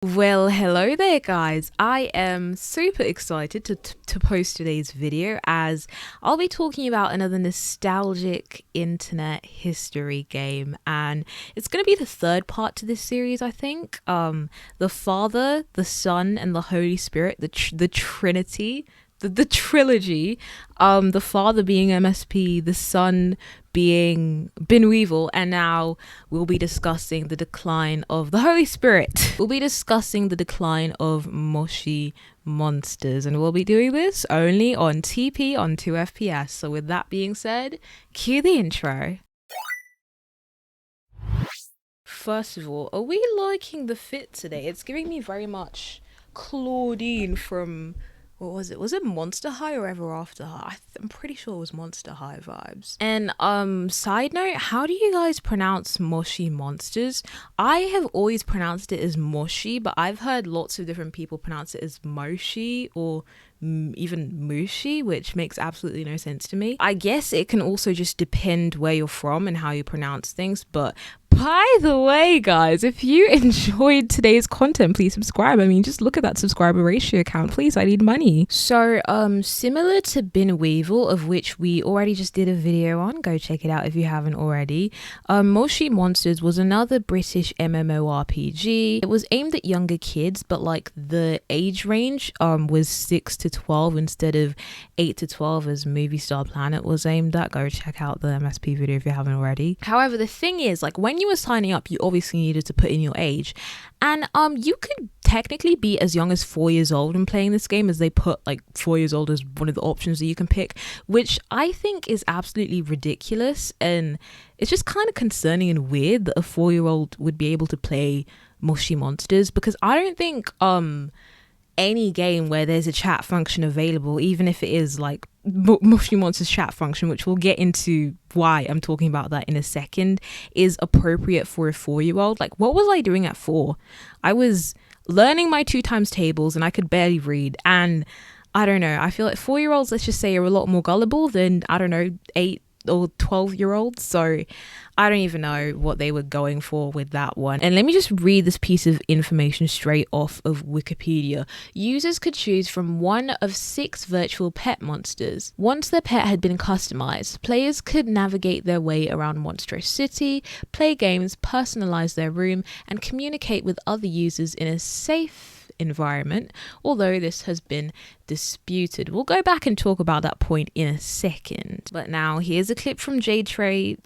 Well, hello there guys. I am super excited to post today's video as I'll be talking about another nostalgic internet history game, and it's going to be the third part to this series, I think. The Father, the Son, and the Holy Spirit, the Trinity, the trilogy, the Father being MSP, the Son being Bin Weevil, and now we'll be discussing the decline of the Holy Spirit. We'll be discussing the decline of Moshi Monsters, and we'll be doing this only on TP on 2FPS. So with that being said, cue the intro. First of all, are we liking the fit today? It's giving me very much Claudine from... what was it? Was it Monster High or Ever After High? I'm pretty sure it was Monster High vibes. And side note, how do you guys pronounce Moshi Monsters? I have always pronounced it as Moshi, but I've heard lots of different people pronounce it as Moshi or even Mushi, which makes absolutely no sense to me. I guess it can also just depend where you're from and how you pronounce things. But by the way, guys, if you enjoyed today's content, please subscribe. I mean, just look at that subscriber ratio count, please. I need money. So similar to Bin Weevil, of which we already just did a video on, go check it out if you haven't already. Moshi Monsters was another British MMORPG. It was aimed at younger kids, but like the age range was 6 to 12 instead of 8 to 12 as Movie Star Planet was aimed at. Go check out the MSP video if you haven't already. However, the thing is, like, when you were signing up, you obviously needed to put in your age, and you could technically be as young as 4 years old in playing this game, as they put like 4 years old as one of the options that you can pick, which I think is absolutely ridiculous, and it's just kind of concerning and weird that a 4-year-old would be able to play Moshi Monsters, because I don't think any game where there's a chat function available, even if it is like Moshi Monsters chat function, which we'll get into why I'm talking about that in a second, is appropriate for a 4-year-old. Like, what was I doing at 4? I was learning my 2 times tables and I could barely read, and I don't know, I feel like 4-year-olds, let's just say, are a lot more gullible than, I don't know, 8 or 12-year-olds. So I don't even know what they were going for with that one. And let me just read this piece of information straight off of Wikipedia. Users could choose from one of 6 virtual pet monsters. Once their pet had been customized, players could navigate their way around Monstro City, play games, personalize their room, and communicate with other users in a safe environment, although this has been disputed. We'll go back and talk about that point in a second. But now here's a clip from J Trey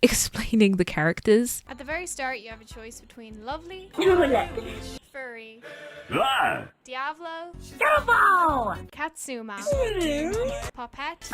explaining the characters. At the very start, you have a choice between Lovely, Furry, Diavolo, Katsuma, Poppet,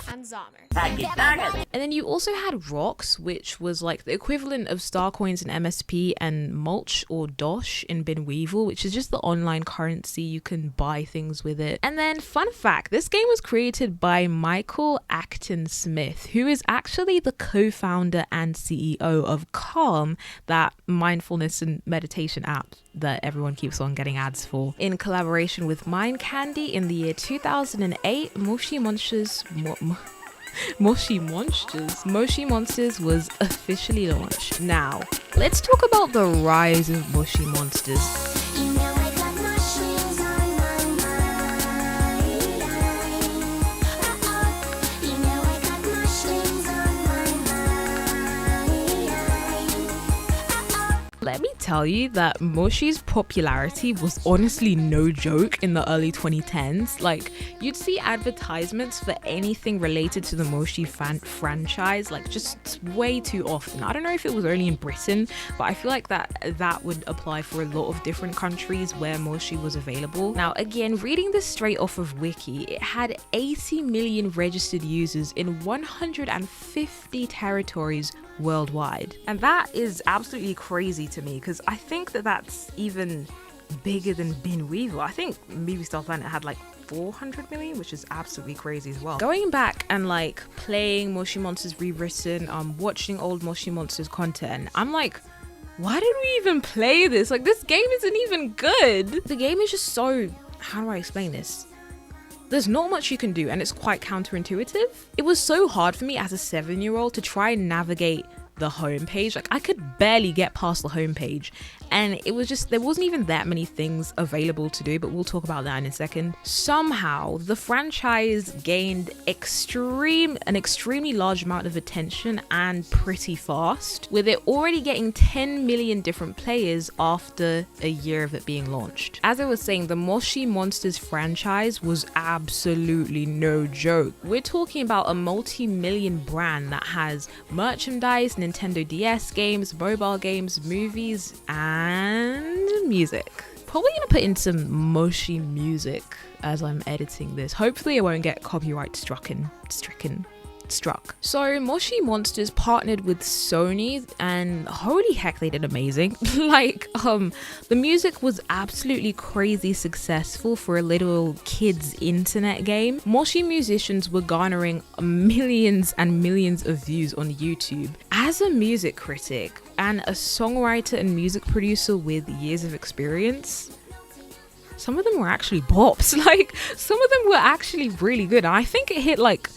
and Zomer. And then you also had Rocks, which was like the equivalent of Star Coins in MSP, and Mulch or Dosh in Bin Weevil, which is just the online currency. You can buy things with it. And then, fun fact, this game was created by Michael Acton Smith, who is actually the co-founder and CEO of Calm, that mindfulness and meditation app that everyone keeps on getting ads for. In collaboration with Mind Candy in the year 2008, Moshi Monsters was officially launched. Now, let's talk about the rise of Moshi Monsters. Let me tell you that Moshi's popularity was honestly no joke in the early 2010s. Like, you'd see advertisements for anything related to the Moshi franchise, like, just way too often. I don't know if it was only in Britain, but I feel like that would apply for a lot of different countries where Moshi was available. Now, again, reading this straight off of Wiki, it had 80 million registered users in 150 territories worldwide, and that is absolutely crazy to me, because I think that that's even bigger than Bin Weevil. I think Movie Star Planet had like 400 million, which is absolutely crazy as well. Going back and like playing Moshi Monsters Rewritten, watching old Moshi Monsters content, I'm like, why did we even play this? Like, this game isn't even good. The game is just so, how do I explain this? There's not much you can do, and it's quite counterintuitive. It was so hard for me as a 7-year-old to try and navigate the homepage. Like, I could barely get past the homepage, and it was just, there wasn't even that many things available to do, but we'll talk about that in a second. Somehow the franchise gained an extremely large amount of attention and pretty fast, with it already getting 10 million different players after a year of it being launched. As I was saying, the Moshi Monsters franchise was absolutely no joke. We're talking about a multi-million brand that has merchandise, Nintendo DS games, mobile games, movies, and music. Probably gonna put in some Moshi music as I'm editing this. Hopefully I won't get copyright struck. So Moshi Monsters partnered with Sony, and holy heck, they did amazing. Like, the music was absolutely crazy successful for a little kids internet game. Moshi musicians were garnering millions and millions of views on YouTube. As a music critic and a songwriter and music producer with years of experience, some of them were actually bops. Like, some of them were actually really good. And I think it hit like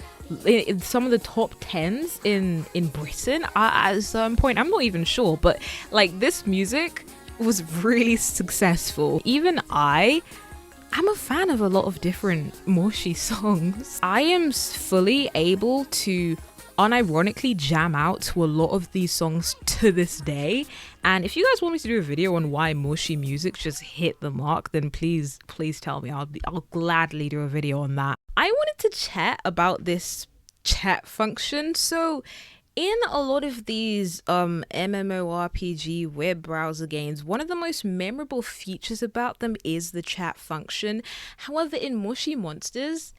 in some of the top 10s in Britain at some point. I'm not even sure, but like, this music was really successful. Even I'm a fan of a lot of different Moshi songs. I am fully able to unironically jam out to a lot of these songs to this day, and if you guys want me to do a video on why Moshi music just hit the mark, then please tell me. I'll gladly do a video on that. I wanted to chat about this chat function. So in a lot of these MMORPG web browser games, one of the most memorable features about them is the chat function. However, in Moshi Monsters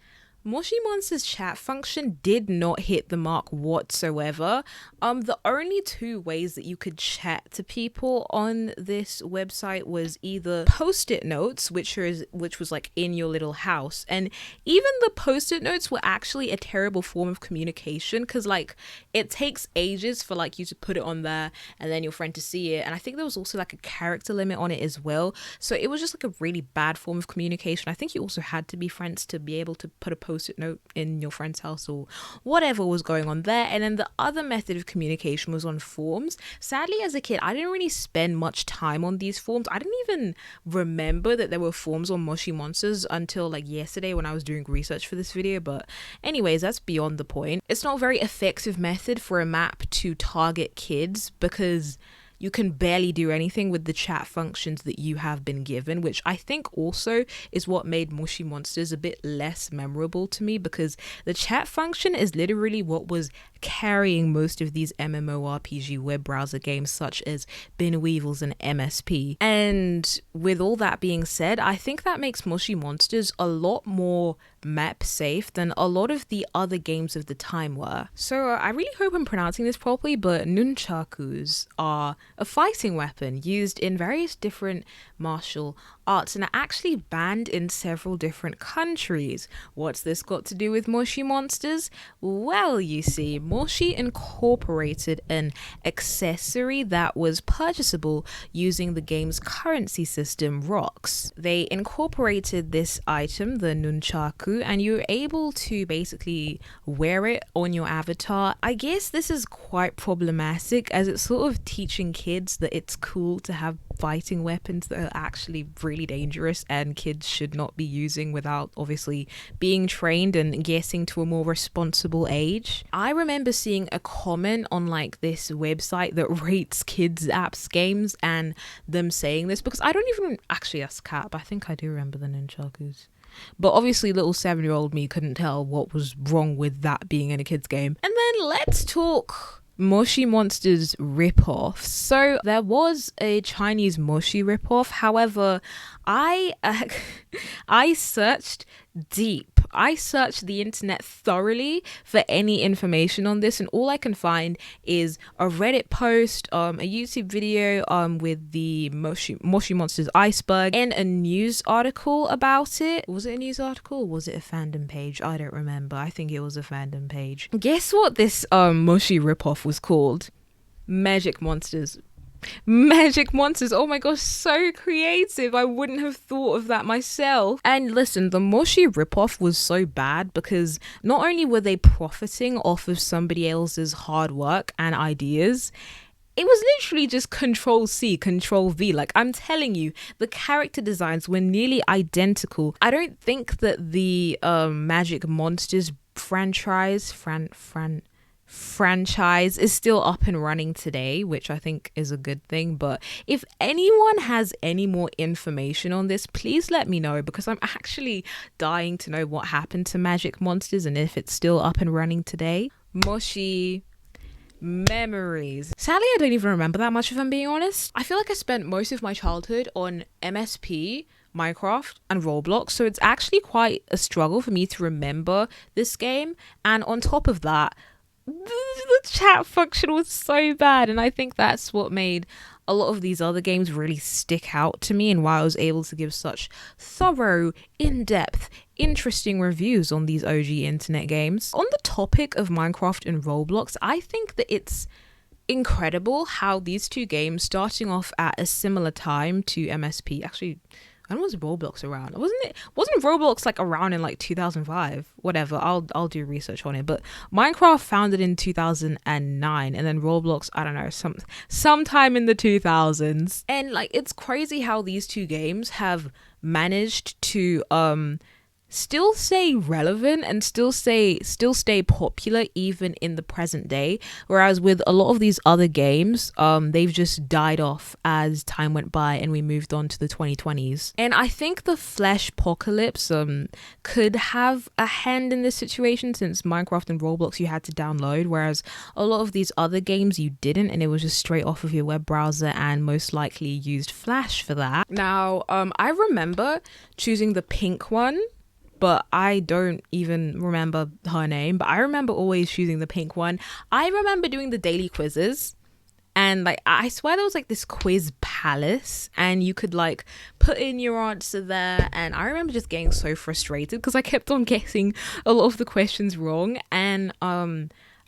chat function did not hit the mark whatsoever. The only two ways that you could chat to people on this website was either post-it notes, which was like in your little house, and even the post-it notes were actually a terrible form of communication, because like, it takes ages for like you to put it on there and then your friend to see it, and I think there was also like a character limit on it as well, so it was just like a really bad form of communication. I think you also had to be friends to be able to put a post-it note in your friend's house or whatever was going on there. And then the other method of communication was on forums. Sadly, as a kid, I didn't really spend much time on these forums. I didn't even remember that there were forums on Moshi Monsters until like yesterday when I was doing research for this video. But anyways, that's beyond the point. It's not a very effective method for a map to target kids, because you can barely do anything with the chat functions that you have been given, which I think also is what made Moshi Monsters a bit less memorable to me, because the chat function is literally what was carrying most of these MMORPG web browser games such as Bin Weevils and MSP. And with all that being said, I think that makes Moshi Monsters a lot more map safe than a lot of the other games of the time were. So I really hope I'm pronouncing this properly, but nunchakus are a fighting weapon used in various different martial arts and are actually banned in several different countries. What's this got to do with Moshi Monsters? Well, you see, Moshi incorporated an accessory that was purchasable using the game's currency system, rocks. They incorporated this item, the nunchaku, and you're able to basically wear it on your avatar. I guess this is quite problematic, as it's sort of teaching kids that it's cool to have fighting weapons that are actually really dangerous and kids should not be using without obviously being trained and getting to a more responsible age. I remember seeing a comment on like this website that rates kids apps games and them saying this, because I don't even actually, that's cap, I think I do remember the nunchakus. But obviously little 7-year-old me couldn't tell what was wrong with that being in a kid's game. And then let's talk Moshi Monsters ripoff. So there was a Chinese Moshi ripoff. However, I searched deep. I searched the internet thoroughly for any information on this, and all I can find is a Reddit post, a YouTube video with the Moshi Monsters iceberg, and a news article about it. Was it a news article or was it a fandom page? I don't remember. I think it was a fandom page. Guess what this Moshi ripoff was called? Magic Monsters. Magic Monsters. Oh my gosh, so creative. I wouldn't have thought of that myself. And listen, the Moshi ripoff was so bad because not only were they profiting off of somebody else's hard work and ideas, it was literally just Control C, Control V. Like, I'm telling you, the character designs were nearly identical. I don't think that the Magic Monsters franchise is still up and running today, which I think is a good thing. But if anyone has any more information on this, please let me know, because I'm actually dying to know what happened to Magic Monsters and if it's still up and running today. Moshi memories. Sadly, I don't even remember that much, if I'm being honest. I feel like I spent most of my childhood on MSP, Minecraft and Roblox, so it's actually quite a struggle for me to remember this game. And on top of that, the chat function was so bad, and I think that's what made a lot of these other games really stick out to me, and why I was able to give such thorough, in-depth, interesting reviews on these OG internet games. On the topic of Minecraft and Roblox, I think that it's incredible how these two games, starting off at a similar time to MSP, actually, when was Roblox around? Wasn't Roblox like around in like 2005? Whatever, I'll do research on it. But Minecraft founded in 2009, and then Roblox, I don't know, sometime in the 2000s. And like, it's crazy how these two games have managed to still stay relevant and still stay popular even in the present day, whereas with a lot of these other games they've just died off as time went by and we moved on to the 2020s. And I think the Flesh Apocalypse could have a hand in this situation, since Minecraft and Roblox you had to download, whereas a lot of these other games you didn't, and it was just straight off of your web browser, and most likely used Flash for that. Now I remember choosing the pink one, but I don't even remember her name, but I remember always choosing the pink one. I remember doing the daily quizzes, and like, I swear there was like this quiz palace, and you could like put in your answer there, and I remember just getting so frustrated because I kept on guessing a lot of the questions wrong. And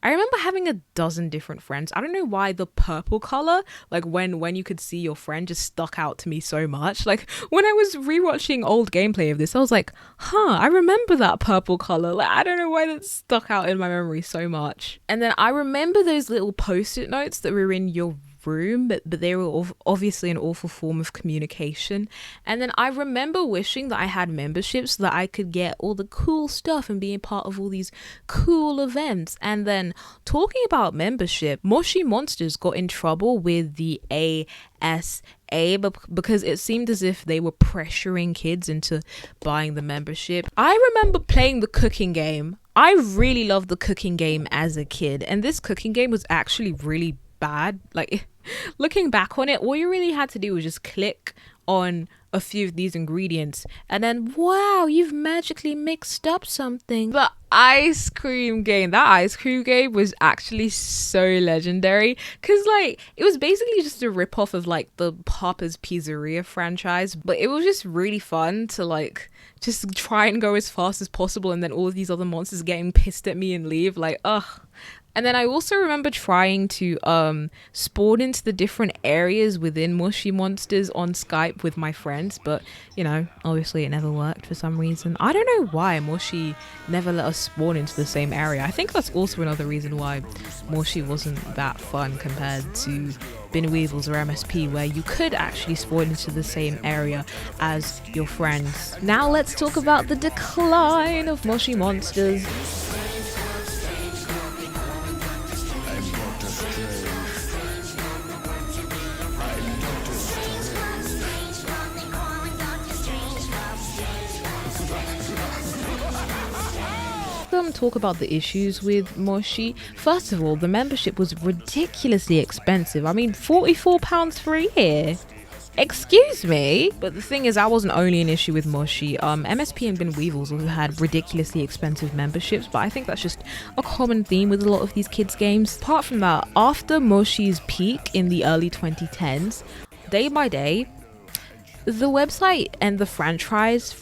I remember having a dozen different friends. I don't know why the purple color, like when you could see your friend, just stuck out to me so much. Like, when I was rewatching old gameplay of this, I was like, I remember that purple color. Like, I don't know why that stuck out in my memory so much. And then I remember those little post-it notes that were in your room, but they were obviously an awful form of communication. And then I remember wishing that I had memberships so that I could get all the cool stuff and be a part of all these cool events. And then, talking about membership, Moshi Monsters got in trouble with the ASA because it seemed as if they were pressuring kids into buying the membership. I remember playing the cooking game. I really loved the cooking game as a kid, and this cooking game was actually really bad. Like, looking back on it, all you really had to do was just click on a few of these ingredients, and then wow, you've magically mixed up something. The ice cream game, that ice cream game was actually so legendary, because like, it was basically just a rip-off of like the Papa's Pizzeria franchise, but it was just really fun to like just try and go as fast as possible, and then all of these other monsters getting pissed at me and leave. Like, ugh. And then I also remember trying to spawn into the different areas within Moshi Monsters on Skype with my friends, but you know, obviously it never worked for some reason. I don't know why Moshi never let us spawn into the same area. I think that's also another reason why Moshi wasn't that fun compared to Bin Weevils or MSP, where you could actually spawn into the same area as your friends. Now let's talk about the decline of Moshi Monsters. Talk about the issues with Moshi. First of all, the membership was ridiculously expensive. I mean, £44 for a year. Excuse me. But the thing is, that wasn't only an issue with Moshi. MSP and Bin Weevils also had ridiculously expensive memberships, but I think that's just a common theme with a lot of these kids games. Apart from that, after Moshi's peak in the early 2010s, day by day, the website and the franchise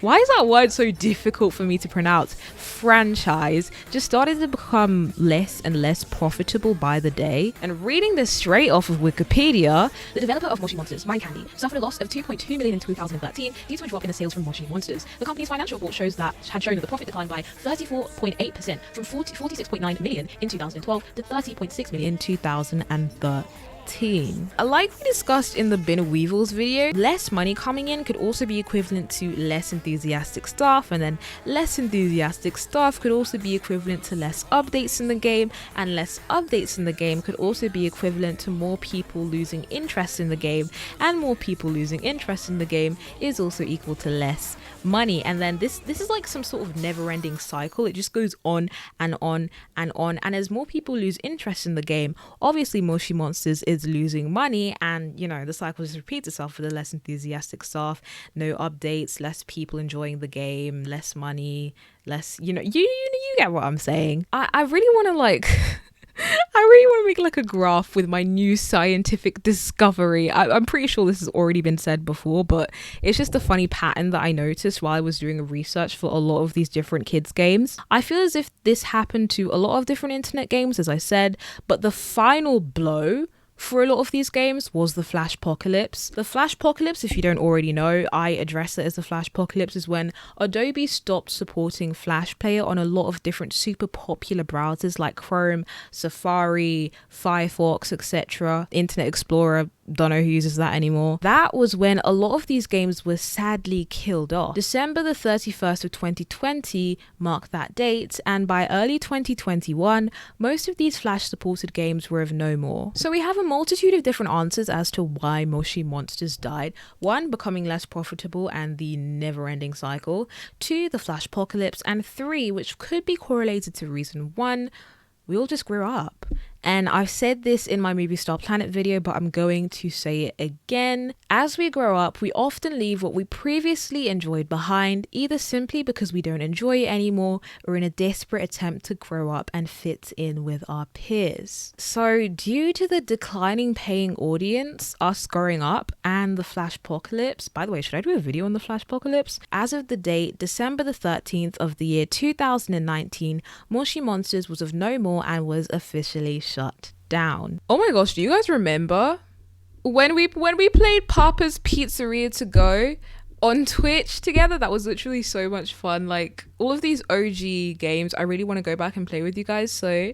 Why is that word so difficult for me to pronounce? Franchise just started to become less and less profitable by the day. And reading this straight off of Wikipedia, the developer of Moshi Monsters, Mind Candy, suffered a loss of 2.2 million in 2013 due to a drop in the sales from Moshi Monsters. The company's financial report shows that had shown that the profit declined by 34.8% from 46.9 million in 2012 to 30.6 million in 2013. Like we discussed in the Bin of Weevils video, less money coming in could also be equivalent to less enthusiastic staff, and then less enthusiastic staff could also be equivalent to less updates in the game, and less updates in the game could also be equivalent to more people losing interest in the game, and more people losing interest in the game is also equal to less money. And then this is like some sort of never-ending cycle. It just goes on and on and on, and as more people lose interest in the game, obviously Moshi Monsters is losing money, and you know, the cycle just repeats itself for the less enthusiastic staff, no updates, less people enjoying the game, less money, less, you know, you get what I'm saying. I really want to like I really want to make like a graph with my new scientific discovery. I'm pretty sure this has already been said before, but it's just a funny pattern that I noticed while I was doing research for a lot of these different kids games. I feel as if this happened to a lot of different internet games, as I said, but the final blow for a lot of these games was the Flashpocalypse. The Flashpocalypse, if you don't already know, I address it as the Flashpocalypse, is when Adobe stopped supporting Flash Player on a lot of different super popular browsers like Chrome, Safari, Firefox, etc. Internet Explorer, don't know who uses that anymore. That was when a lot of these games were sadly killed off. December the 31st of 2020 marked that date, and by early 2021, most of these Flash supported games were of no more. So we have a multitude of different answers as to why Moshi Monsters died. 1, becoming less profitable and the never-ending cycle. 2, the Flashpocalypse. And 3, which could be correlated to reason 1, we all just grew up. And I've said this in my Movie Star Planet video, but I'm going to say it again. As we grow up, we often leave what we previously enjoyed behind, either simply because we don't enjoy it anymore, or in a desperate attempt to grow up and fit in with our peers. So due to the declining paying audience, us growing up, and the Flashpocalypse, by the way, should I do a video on the Flashpocalypse? As of the date, December the 13th of the year 2019, Moshi Monsters was of no more and was officially shut down. Oh my gosh, do you guys remember when we played Papa's Pizzeria to Go on Twitch together? That was literally so much fun. Like, all of these OG games, I really want to go back and play with you guys. So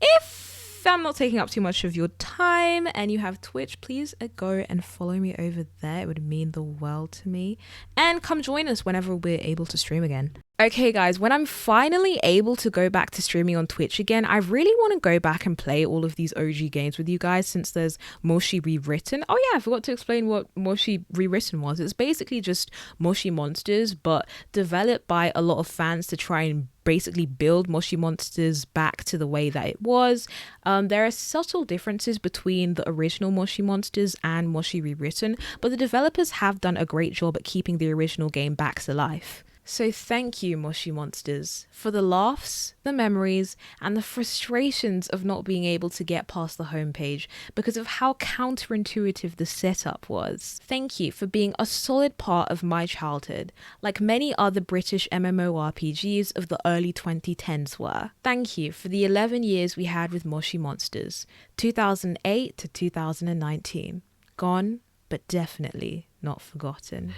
if I'm not taking up too much of your time and you have Twitch, please go and follow me over there. It would mean the world to me. And come join us whenever we're able to stream again. Okay guys, when I'm finally able to go back to streaming on Twitch again, I really want to go back and play all of these OG games with you guys, since there's Moshi Rewritten. Oh yeah, I forgot to explain what Moshi Rewritten was. It's basically just Moshi Monsters, but developed by a lot of fans to try and basically build Moshi Monsters back to the way that it was. There are subtle differences between the original Moshi Monsters and Moshi Rewritten, but the developers have done a great job at keeping the original game back to life. So thank you, Moshi Monsters, for the laughs, the memories, and the frustrations of not being able to get past the homepage because of how counterintuitive the setup was. Thank you for being a solid part of my childhood, like many other British MMORPGs of the early 2010s were. Thank you for the 11 years we had with Moshi Monsters, 2008 to 2019. Gone, but definitely not forgotten.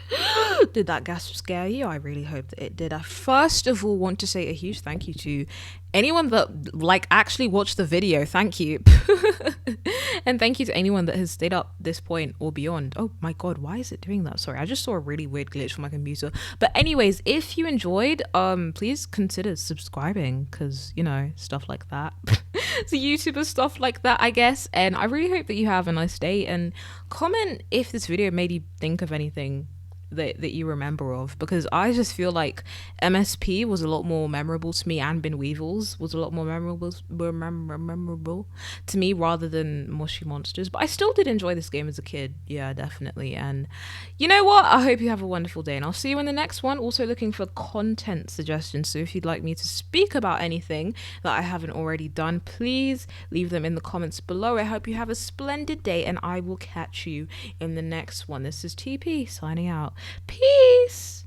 Did that gasp scare you? I really hope that it did. I first of all want to say a huge thank you to anyone that like actually watched the video. Thank you. And thank you to anyone that has stayed up this point or beyond. Oh my god, why is it doing that? Sorry, I just saw a really weird glitch from my computer. But anyways, if you enjoyed, please consider subscribing, because you know, stuff like that. To YouTuber stuff like that, I guess. And I really hope that you have a nice day, and comment if this video made you think of anything that you remember of, because I just feel like MSP was a lot more memorable to me, and Bin Weevils was a lot more memorable to me rather than Moshi Monsters. But I still did enjoy this game as a kid, yeah, definitely. And you know what, I hope you have a wonderful day, and I'll see you in the next one. Also looking for content suggestions, so if you'd like me to speak about anything that I haven't already done, please leave them in the comments below. I hope you have a splendid day, and I will catch you in the next one. This is TP signing out. Peace.